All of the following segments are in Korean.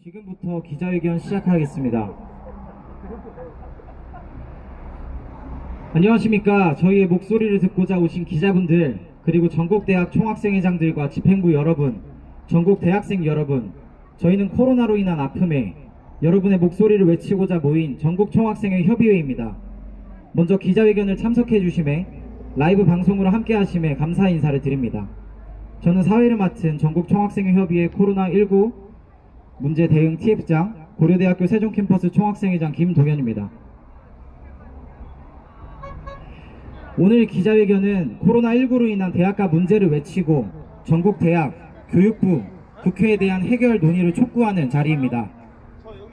지금부터 기자회견 시작하겠습니다. 안녕하십니까. 저희의 목소리를 듣고자 오신 기자분들, 그리고 전국대학 총학생회장들과 집행부 여러분, 전국 대학생 여러분, 저희는 코로나로 인한 아픔에 여러분의 목소리를 외치고자 모인 전국 총학생회 협의회입니다. 먼저 기자회견을 참석해 주심에 라이브 방송으로 함께 하심에 감사 인사를 드립니다. 저는 사회를 맡은 전국 총학생회 협의회 코로나19 문제 대응 TF장 고려대학교 세종캠퍼스 총학생회장 김동현입니다. 오늘 기자회견은 코로나19로 인한 대학가 문제를 외치고 전국 대학, 교육부, 국회에 대한 해결 논의를 촉구하는 자리입니다.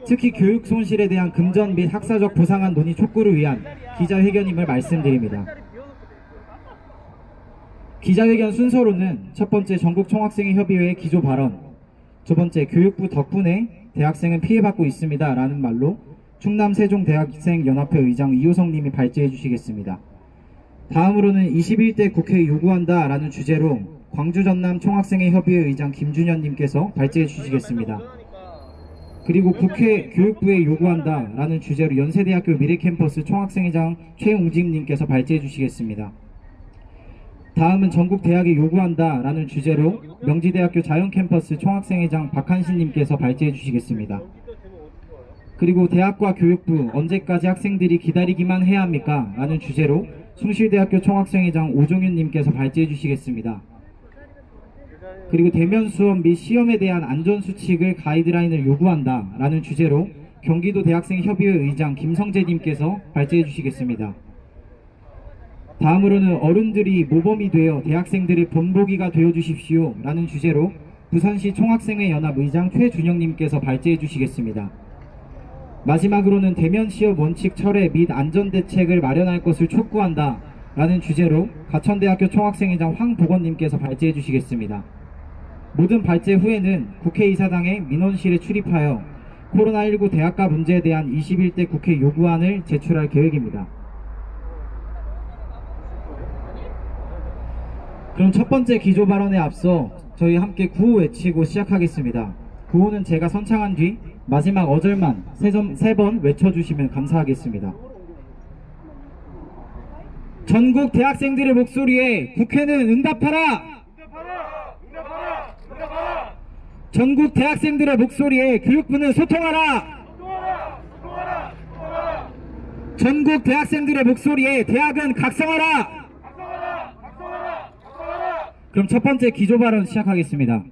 특히 교육 손실에 대한 금전 및 학사적 보상안 논의 촉구를 위한 기자회견임을 말씀드립니다. 기자회견 순서로는 첫 번째 전국 총학생회 협의회의 기조 발언, 두 번째 교육부 덕분에 대학생은 피해받고 있습니다 라는 말로 충남 세종대학생연합회 의장 이호성 님이 발제해 주시겠습니다. 다음으로는 21대 국회에 요구한다 라는 주제로 광주 전남 총학생회 협의회 의장 김준현 님께서 발제해 주시겠습니다. 그리고 국회 교육부에 요구한다 라는 주제로 연세대학교 미래캠퍼스 총학생회장 최웅진 님께서 발제해 주시겠습니다. 다음은 전국대학에 요구한다 라는 주제로 명지대학교 자연캠퍼스 총학생회장 박한신 님께서 발제해 주시겠습니다. 그리고 대학과 교육부 언제까지 학생들이 기다리기만 해야 합니까? 라는 주제로 숭실대학교 총학생회장 오종윤 님께서 발제해 주시겠습니다. 그리고 대면 수업 및 시험에 대한 안전수칙을 가이드라인을 요구한다 라는 주제로 경기도 대학생협의회 의장 김성재 님께서 발제해 주시겠습니다. 다음으로는 어른들이 모범이 되어 대학생들의 본보기가 되어 주십시오 라는 주제로 부산시 총학생회 연합 의장 최준영 님께서 발제해 주시겠습니다. 마지막으로는 대면 시험 원칙 철회 및 안전대책을 마련할 것을 촉구한다 라는 주제로 가천대학교 총학생회장 황보건 님께서 발제해 주시겠습니다. 모든 발제 후에는 국회의사당의 민원실에 출입하여 코로나19 대학가 문제에 대한 21대 국회 요구안을 제출할 계획입니다. 그럼 첫 번째 기조 발언에 앞서 저희 함께 구호 외치고 시작하겠습니다. 구호는 제가 선창한 뒤 마지막 어절만 세 번 외쳐주시면 감사하겠습니다. 전국 대학생들의 목소리에 국회는 응답하라! 전국 대학생들의 목소리에 교육부는 소통하라! 전국 대학생들의 목소리에 대학은 각성하라! 그럼 첫 번째 기조 발언 시작하겠습니다.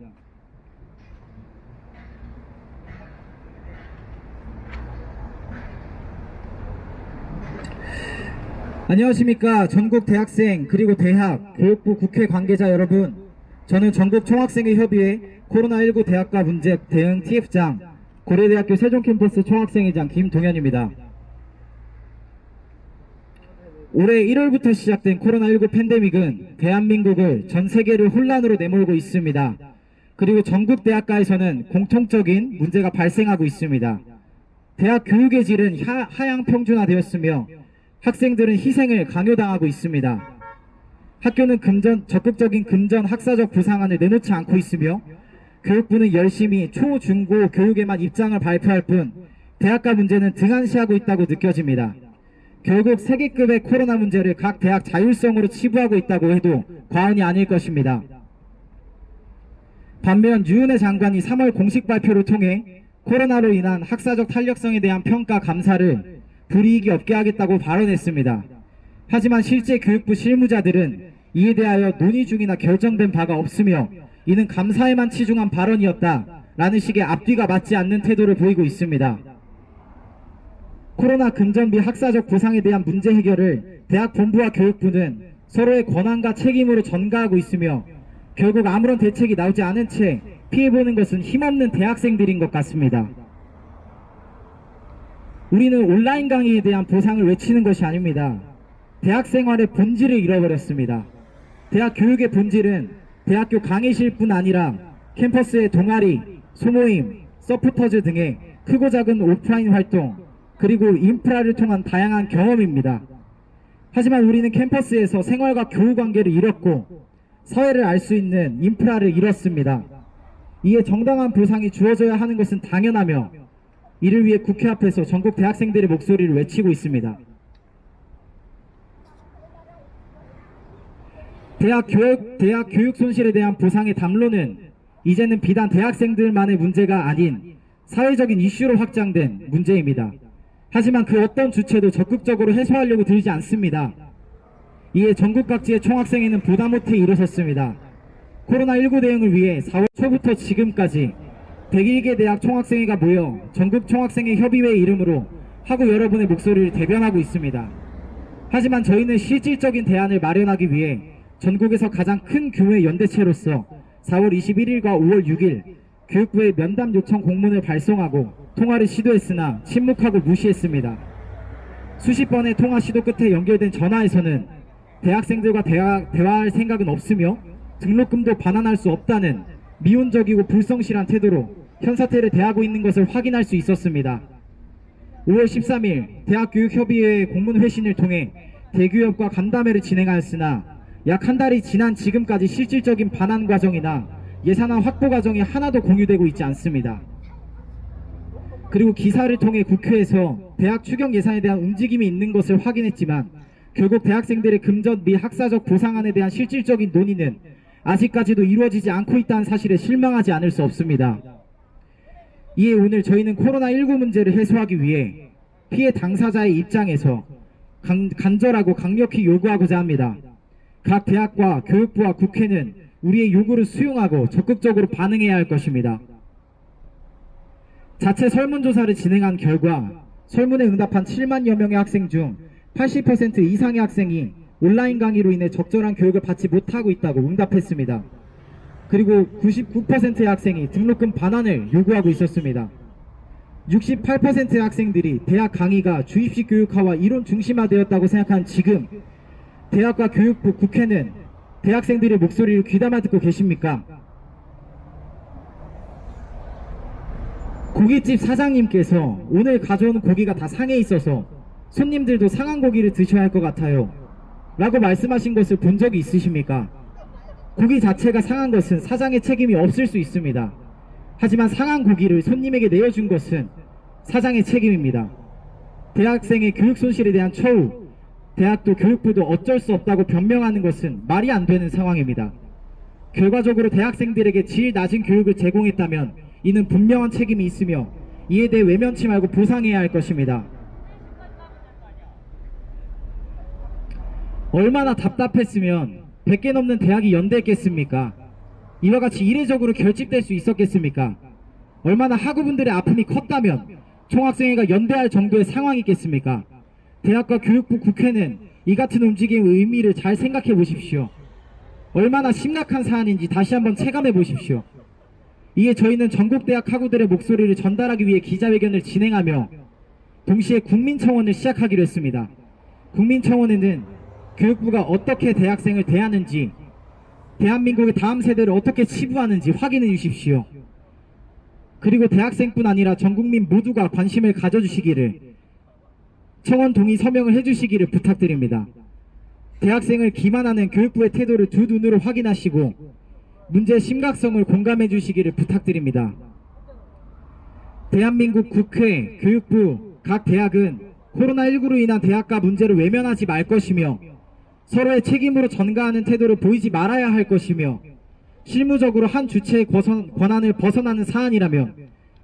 안녕하십니까. 전국 대학생 그리고 대학, 교육부 국회 관계자 여러분, 저는 전국 총학생회 협의회 코로나19 대학가 문제 대응 TF장 고려대학교 세종캠퍼스 총학생회장 김동현입니다. 올해 1월부터 시작된 코로나19 팬데믹은 대한민국을 전 세계를 혼란으로 내몰고 있습니다. 그리고 전국 대학가에서는 공통적인 문제가 발생하고 있습니다. 대학 교육의 질은 하향 평준화되었으며 학생들은 희생을 강요당하고 있습니다. 학교는 적극적인 금전 학사적 보상안을 내놓지 않고 있으며 교육부는 열심히 초, 중, 고 교육에만 입장을 발표할 뿐 대학가 문제는 등한시하고 있다고 느껴집니다. 결국 세계급의 코로나 문제를 각 대학 자율성으로 치부하고 있다고 해도 과언이 아닐 것입니다. 반면 유은혜 장관이 3월 공식 발표를 통해 코로나로 인한 학사적 탄력성에 대한 평가 감사를 불이익이 없게 하겠다고 발언했습니다. 하지만 실제 교육부 실무자들은 이에 대하여 논의 중이나 결정된 바가 없으며 이는 감사에만 치중한 발언이었다 라는 식의 앞뒤가 맞지 않는 태도를 보이고 있습니다. 코로나 금전 및 학사적 보상에 대한 문제 해결을 대학 본부와 교육부는 서로의 권한과 책임으로 전가하고 있으며 결국 아무런 대책이 나오지 않은 채 피해보는 것은 힘없는 대학생들인 것 같습니다. 우리는 온라인 강의에 대한 보상을 외치는 것이 아닙니다. 대학 생활의 본질을 잃어버렸습니다. 대학 교육의 본질은 대학교 강의실뿐 아니라 캠퍼스의 동아리, 소모임, 서포터즈 등의 크고 작은 오프라인 활동, 그리고 인프라를 통한 다양한 경험입니다. 하지만 우리는 캠퍼스에서 생활과 교우 관계를 잃었고 사회를 알 수 있는 인프라를 잃었습니다. 이에 정당한 보상이 주어져야 하는 것은 당연하며 이를 위해 국회 앞에서 전국 대학생들의 목소리를 외치고 있습니다. 대학 교육 손실에 대한 보상의 담론은 이제는 비단 대학생들만의 문제가 아닌 사회적인 이슈로 확장된 문제입니다. 하지만 그 어떤 주체도 적극적으로 해소하려고 들지 않습니다. 이에 전국 각지의 총학생회는 보다 못해 일어섰습니다. 코로나19 대응을 위해 4월 초부터 지금까지 101개 대학 총학생회가 모여 전국 총학생회 협의회 이름으로 하고 여러분의 목소리를 대변하고 있습니다. 하지만 저희는 실질적인 대안을 마련하기 위해 전국에서 가장 큰 규모의 연대체로서 4월 21일과 5월 6일 교육부에 면담 요청 공문을 발송하고 통화를 시도했으나 침묵하고 무시했습니다. 수십 번의 통화 시도 끝에 연결된 전화에서는 대학생들과 대화할 생각은 없으며 등록금도 반환할 수 없다는 미온적이고 불성실한 태도로 현 사태를 대하고 있는 것을 확인할 수 있었습니다. 5월 13일 대학교육협의회의 공문회신을 통해 대규협과 간담회를 진행하였으나 약 한 달이 지난 지금까지 실질적인 반환 과정이나 예산안 확보 과정이 하나도 공유되고 있지 않습니다. 그리고 기사를 통해 국회에서 대학 추경 예산에 대한 움직임이 있는 것을 확인했지만 결국 대학생들의 금전 및 학사적 보상안에 대한 실질적인 논의는 아직까지도 이루어지지 않고 있다는 사실에 실망하지 않을 수 없습니다. 이에 오늘 저희는 코로나19 문제를 해소하기 위해 피해 당사자의 입장에서 간절하고 강력히 요구하고자 합니다. 각 대학과 교육부와 국회는 우리의 요구를 수용하고 적극적으로 반응해야 할 것입니다. 자체 설문조사를 진행한 결과 설문에 응답한 7만여 명의 학생 중 80% 이상의 학생이 온라인 강의로 인해 적절한 교육을 받지 못하고 있다고 응답했습니다. 그리고 99%의 학생이 등록금 반환을 요구하고 있었습니다. 68%의 학생들이 대학 강의가 주입식 교육화와 이론 중심화되었다고 생각한 지금 대학과 교육부, 국회는 대학생들의 목소리를 귀담아 듣고 계십니까? 고깃집 사장님께서 오늘 가져오는 고기가 다 상해 있어서 손님들도 상한 고기를 드셔야 할 것 같아요 라고 말씀하신 것을 본 적이 있으십니까? 고기 자체가 상한 것은 사장의 책임이 없을 수 있습니다. 하지만 상한 고기를 손님에게 내어준 것은 사장의 책임입니다. 대학생의 교육 손실에 대한 처우, 대학도 교육부도 어쩔 수 없다고 변명하는 것은 말이 안 되는 상황입니다. 결과적으로 대학생들에게 질 낮은 교육을 제공했다면 이는 분명한 책임이 있으며 이에 대해 외면치 말고 보상해야 할 것입니다. 얼마나 답답했으면 100개 넘는 대학이 연대했겠습니까? 이와 같이 이례적으로 결집될 수 있었겠습니까? 얼마나 학우분들의 아픔이 컸다면 총학생회가 연대할 정도의 상황이 있겠습니까? 대학과 교육부, 국회는 이 같은 움직임의 의미를 잘 생각해 보십시오. 얼마나 심각한 사안인지 다시 한번 체감해 보십시오. 이에 저희는 전국대학 학우들의 목소리를 전달하기 위해 기자회견을 진행하며 동시에 국민청원을 시작하기로 했습니다. 국민청원에는 교육부가 어떻게 대학생을 대하는지, 대한민국의 다음 세대를 어떻게 치부하는지 확인해 주십시오. 그리고 대학생뿐 아니라 전국민 모두가 관심을 가져주시기를, 청원 동의 서명을 해주시기를 부탁드립니다. 대학생을 기만하는 교육부의 태도를 두 눈으로 확인하시고 문제의 심각성을 공감해 주시기를 부탁드립니다. 대한민국 국회, 교육부, 각 대학은 코로나19로 인한 대학가 문제를 외면하지 말 것이며 서로의 책임으로 전가하는 태도를 보이지 말아야 할 것이며 실무적으로 한 주체의 권한을 벗어나는 사안이라면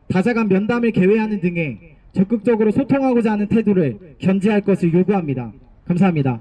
다자간 면담을 개회하는 등의 적극적으로 소통하고자 하는 태도를 견지할 것을 요구합니다. 감사합니다.